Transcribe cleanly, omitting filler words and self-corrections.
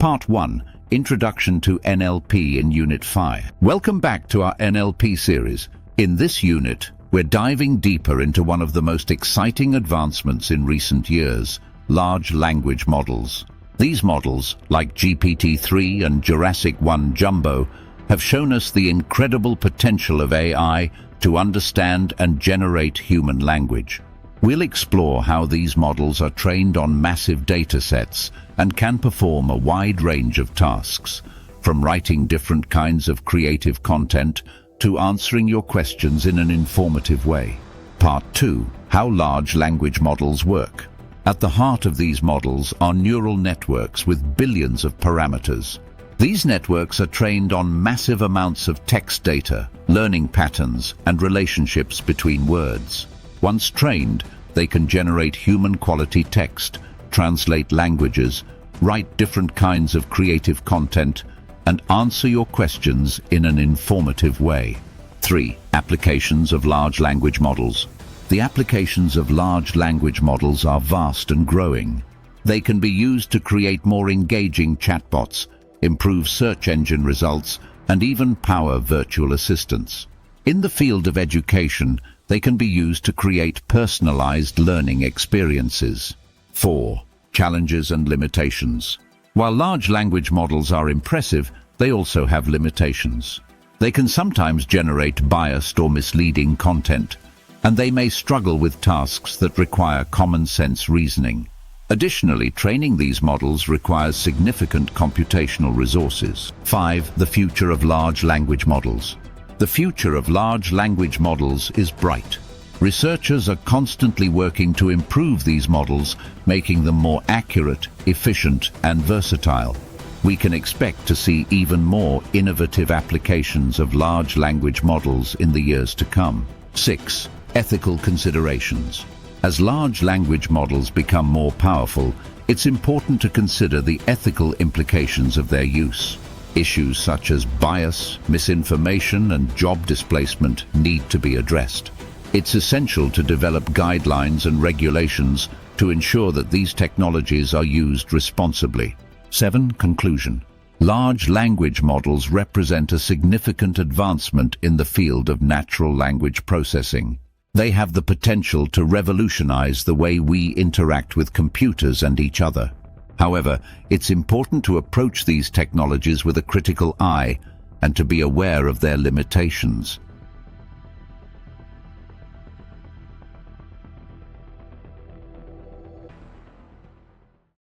Part 1. Introduction to NLP in Unit 5. Welcome back to our NLP series. In this unit, we're diving deeper into one of the most exciting advancements in recent years, large language models. These models, like GPT-3 and Jurassic 1 Jumbo, have shown us the incredible potential of AI to understand and generate human language. We'll explore how these models are trained on massive datasets and can perform a wide range of tasks, from writing different kinds of creative content to answering your questions in an informative way. Part 2. How large language models work. At the heart of these models are neural networks with billions of parameters. These networks are trained on massive amounts of text data, learning patterns, and relationships between words. Once trained, they can generate human-quality text, translate languages, write different kinds of creative content, and answer your questions in an informative way. 3. Applications of large language models. The applications of large language models are vast and growing. They can be used to create more engaging chatbots, improve search engine results, and even power virtual assistants. In the field of education, they can be used to create personalized learning experiences. 4. Challenges and limitations. While large language models are impressive, they also have limitations. They can sometimes generate biased or misleading content, and they may struggle with tasks that require common-sense reasoning. Additionally, training these models requires significant computational resources. 5. The future of large language models. The future of large language models is bright. Researchers are constantly working to improve these models, making them more accurate, efficient, and versatile. We can expect to see even more innovative applications of large language models in the years to come. 6. Ethical considerations. As large language models become more powerful, it's important to consider the ethical implications of their use. Issues such as bias, misinformation, and job displacement need to be addressed. It's essential to develop guidelines and regulations to ensure that these technologies are used responsibly. 7. Conclusion. Large language models represent a significant advancement in the field of natural language processing. They have the potential to revolutionize the way we interact with computers and each other. However, it's important to approach these technologies with a critical eye and to be aware of their limitations.